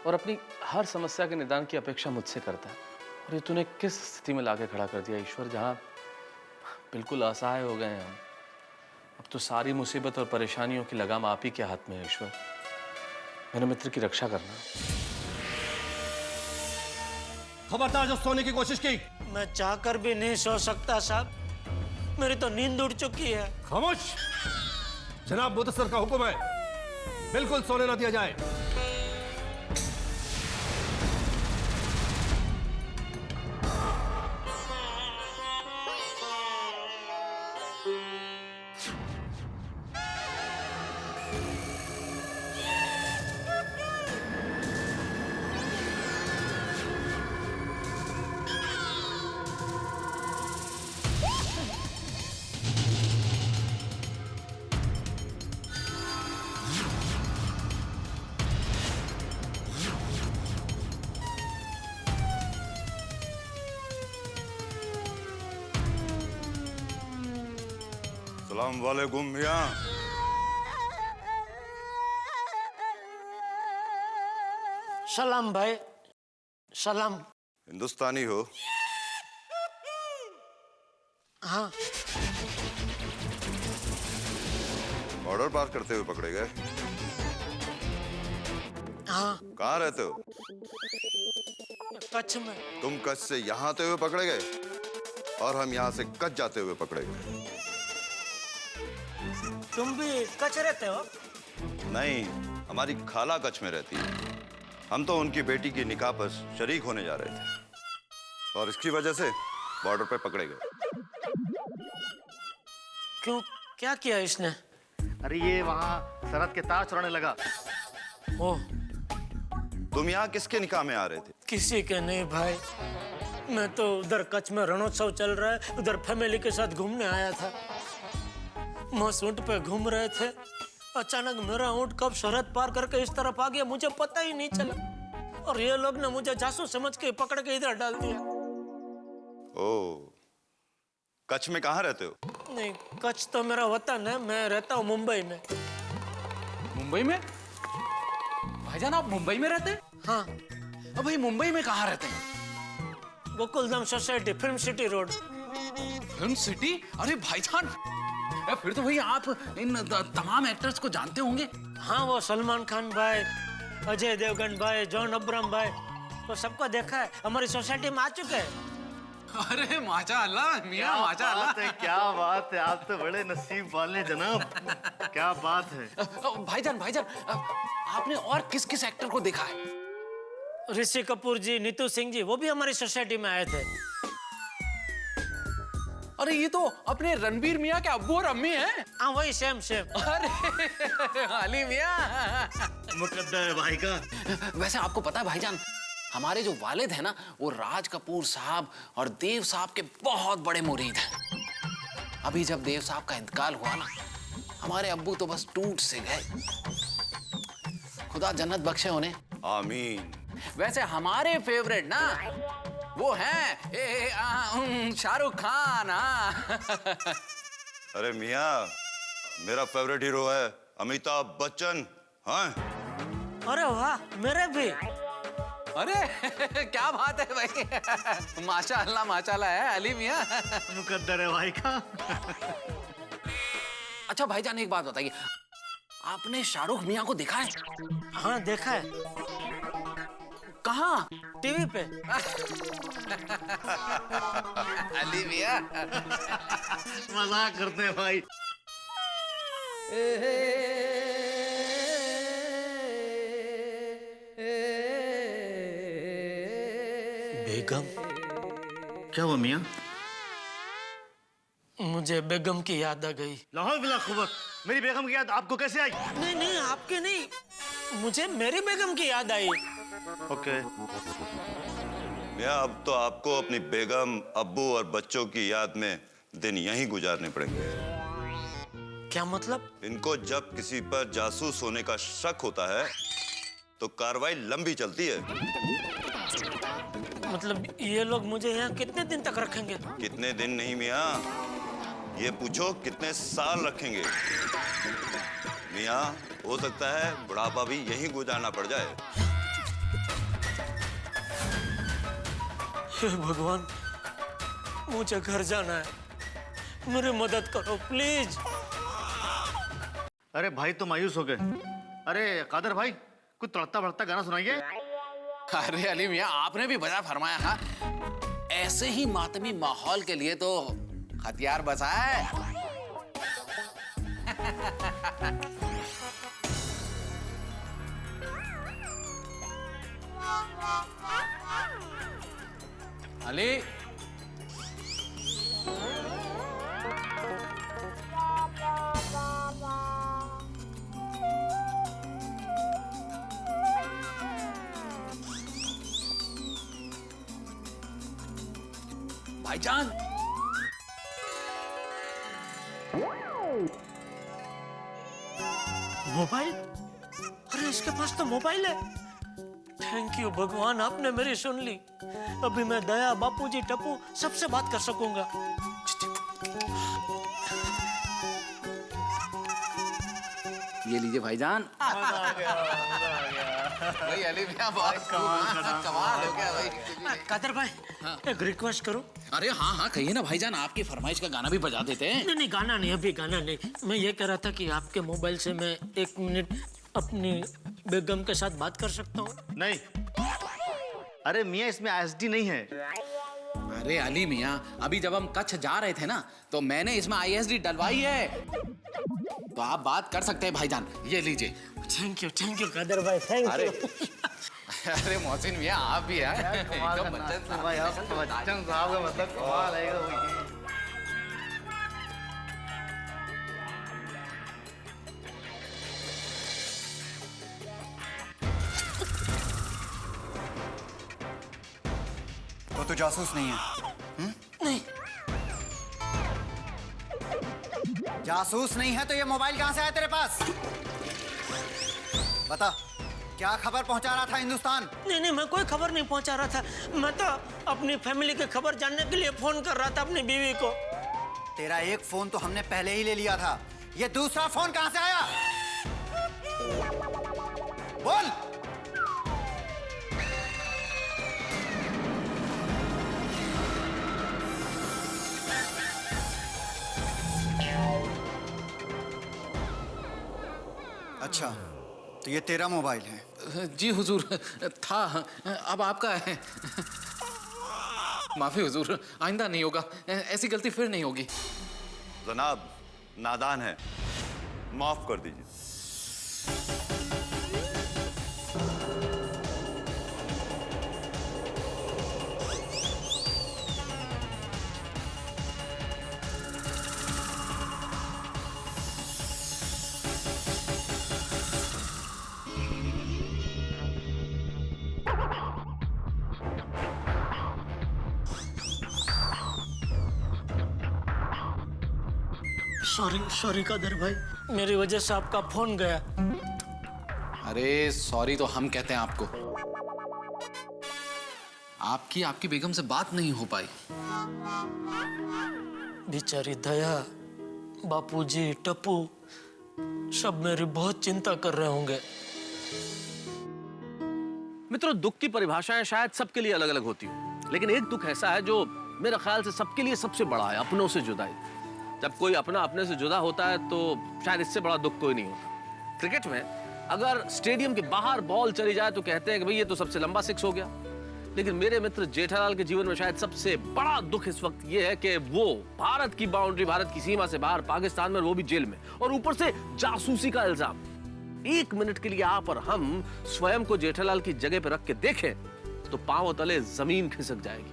और अपनी हर समस्या के निदान की अपेक्षा मुझसे करता है, और ये तूने किस स्थिति में लाके खड़ा कर दिया ईश्वर, जहां बिल्कुल असहाय हो गए हैं हम। अब तो सारी मुसीबत और परेशानियों की लगाम आप ही के हाथ में है ईश्वर, मेरे मित्र की रक्षा करना।
खबरदार जो सोने की कोशिश की।
मैं चाहकर भी नहीं सो सकता साहब, मेरी तो नींद उड़ चुकी है।
खामोश, जनाब मुदस्सर का हुक्म है, बिल्कुल सोने ना दिया जाए।
सलाम वालेकुम मियां।
सलाम भाई, सलाम।
हिंदुस्तानी हो?
हाँ।
बॉर्डर पार करते हुए पकड़े गए?
हाँ।
कहाँ रहते हो?
कच्छ में।
तुम कच्छ से यहाँ आते हुए पकड़े गए और हम यहाँ से कच्छ जाते हुए पकड़े गए।
तुम भी कच्छ रहते हो?
नहीं, हमारी खाला कच्छ में रहती है। हम तो उनकी बेटी की निकाह पर शरीक होने जा रहे थे और इसकी वजह से बॉर्डर पे पकड़े गए।
क्यों, क्या किया इसने?
अरे ये वहाँ सरहद के तार चुराने लगा।
ओह,
तुम यहाँ किसके निकाह में आ रहे थे?
किसी के नहीं भाई, मैं तो उधर कच्छ में रणोत्सव चल रहा है, उधर फैमिली के साथ घूमने आया था। मस्त ऊंट पे घूम रहे थे, अचानक मेरा ऊंट कब सरहद पार करके इस तरफ आ गया मुझे पता ही नहीं चला, और ये लोग ने मुझे जासूस समझ के पकड़ के इधर डाल दिया।
ओह, कच्छ में कहाँ रहते हो?
नहीं, कच्छ तो मेरा वतन है, मैं रहता हूँ मुंबई में।
मुंबई में? भाईजान आप मुंबई में रहते हैं?
हाँ।
अब भाई मुंबई में कहाँ रहते हैं?
Gokuldham society, film city road.
Film city? अरे भाईजान, फिर तो भाई आप इन तमाम एक्टर्स को जानते होंगे।
हाँ, वो सलमान खान भाई, अजय देवगन भाई, जॉन अब्राहम भाई, तो सबको देखा है, हमारी सोसाइटी में आ चुके हैं।
अरे माशाअल्लाह मियां, माशाअल्लाह।
क्या बात है, आप तो बड़े नसीब वाले जनाब। क्या बात है।
भाईजान भाईजान, आपने और किस किस एक्टर को देखा है?
ऋषि कपूर जी, नीतू सिंह जी, वो भी हमारी सोसाइटी में आए थे।
अरे ये तो अपने रणबीर मियां के अब्बू और अम्मी हैं।
हाँ, वही सेम सेम।
अरे अली मियां,
मुकद्दर है भाई का।
वैसे आपको पता है भाईजान, हमारे जो वालिद हैं ना, वो राज कपूर साहब और देव साहब के बहुत बड़े मुरीद हैं। अभी जब देव साहब का इंतकाल हुआ ना, हमारे अब्बू तो बस टूट से गए। खुदा जन्नत बख्शे उन्हें।
आमीन।
वैसे हमारे फेवरेट ना वो हैं शाहरुख खान।
अरे मियाँ, मेरा फेवरेट हीरो है अमिताभ बच्चन। हाँ।
अरे वाह, मेरे भी।
अरे क्या बात है भाई, माशाअल्लाह माशाअल्लाह है अली मियां।
मुकद्दर है भाई का।
अच्छा भाईजान एक बात बताइए, आपने शाहरुख मियां को देखा है?
हाँ देखा है।
कहाँ?
टीवी पे।
अली मियां
मजाक करते हैं भाई।
बेगम।
क्या हुआ मियां?
मुझे बेगम की याद आ गई।
लाहौल बिला खुबत, मेरी बेगम की याद आपको कैसे आई?
नहीं नहीं आपके नहीं, मुझे मेरी बेगम की याद आई।
ओके।
मियां अब तो आपको अपनी बेगम, अब्बू और बच्चों की याद में दिन यहीं गुजारने पड़ेंगे।
क्या मतलब?
इनको जब किसी पर जासूस होने का शक होता है तो कार्रवाई लंबी चलती है।
मतलब ये लोग मुझे यहाँ कितने दिन तक रखेंगे?
कितने दिन नहीं मियां, ये पूछो कितने साल रखेंगे। मियां हो सकता है बुढ़ापा भी यहीं गुजारना पड़ जाए।
हे भगवान, मुझे घर जाना है, मेरी मदद करो प्लीज।
अरे भाई तो मायूस हो गए। अरे कादर भाई कुछ तड़कता भड़कता गाना सुनाइए।
अरे अली मियां आपने भी बजा फरमाया। हाँ ऐसे ही मातमी माहौल के लिए तो हथियार बचा है। अली भाईजान,
मोबाइल? अरे इसके पास तो मोबाइल है। थैंक यू भगवान, आपने मेरी सुन ली। अभी मैं दया, बापूजी, टप्पू सबसे बात कर सकूंगा।
ये लीजिए भाईजान। भाई अली मियां बहुत कमाल हो गया भाई।
कादर भाई एक रिक्वेस्ट करूं?
अरे हाँ हाँ कहिए ना भाईजान, आपकी फरमाइश का गाना भी बजा देते हैं।
नहीं नहीं गाना नहीं, अभी गाना नहीं। मैं ये कह रहा था कि आपके मोबाइल से मैं 1 मिनट अपनी बेगम के साथ बात कर सकता हूँ?
नहीं। अरे मियां इसमें ISD नहीं है।
अरे अली मियां अभी जब हम कच्छ जा रहे थे ना तो मैंने इसमें ISD डलवाई है, तो आप बात कर सकते हैं भाईजान। ये लीजिए।
थैंक यू कादर भाई, थैंक यू।
अरे मोहसिन मियां आप भी हैं। एकदम बच्चन
साहब का मतलब कमाल है।
तो तू जासूस नहीं है?
नहीं।
जासूस नहीं है तो ये मोबाइल कहां से आया तेरे पास? बता, क्या खबर पहुंचा रहा था हिंदुस्तान?
नहीं नहीं मैं कोई खबर नहीं पहुंचा रहा था, मैं तो अपनी फैमिली की खबर जानने के लिए फोन कर रहा था अपनी बीवी को।
तेरा एक फोन तो हमने पहले ही ले लिया था, ये दूसरा फोन कहां से आया? बोल। अच्छा तो ये तेरा मोबाइल है?
जी हुजूर था, अब आपका है। माफी हुजूर, आइंदा नहीं होगा, ऐसी गलती फिर नहीं होगी।
जनाब नादान है, माफ कर दीजिए।
सॉरी कादर भाई, मेरी वजह से आपका फोन गया।
अरे सॉरी तो हम कहते हैं आपको। आपकी बेगम से बात नहीं हो पाई।
बेचारी दया, बापूजी, टप्पू सब मेरी बहुत चिंता कर रहे होंगे।
मित्रों, दुख की परिभाषाएं शायद सबके लिए अलग अलग होती हो, लेकिन एक दुख ऐसा है जो मेरे ख्याल से सबके लिए सबसे बड़ा है, अपनों से जुदाई। जब कोई अपना अपने से जुदा होता है तो शायद इससे बड़ा दुख कोई नहीं होता। क्रिकेट में अगर स्टेडियम के बाहर बॉल चली जाए तो कहते हैं कि भाई ये तो सबसे लंबा सिक्स हो गया, लेकिन मेरे मित्र जेठालाल के जीवन में शायद सबसे बड़ा दुख इस वक्त ये है कि वो भारत की बाउंड्री, भारत की सीमा से बाहर पाकिस्तान में, वो भी जेल में, और ऊपर से जासूसी का इल्जाम। 1 मिनट के लिए आप और हम स्वयं को जेठालाल की जगह पर रख के देखें तो पांव तले जमीन खिसक जाएगी।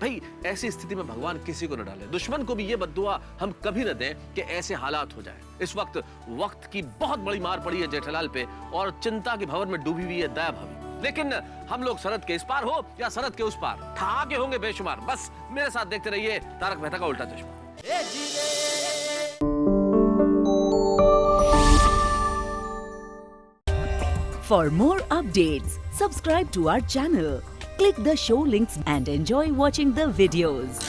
भाई ऐसी स्थिति में भगवान किसी को न डाले, दुश्मन को भी ये बद्दुआ हम कभी न दें कि ऐसे हालात हो जाए। इस वक्त की बहुत बड़ी मार पड़ी है जेठालाल पे और चिंता के भंवर में डूबी हुई है दया भाभी। लेकिन हम लोग सरहद के इस पार हो या सरहद के उस पार, ठहाके होंगे बेशुमार। बस मेरे साथ देखते रहिए तारक मेहता का उल्टा चश्मा।
For more updates, subscribe to our channel, click the show links and enjoy watching the videos.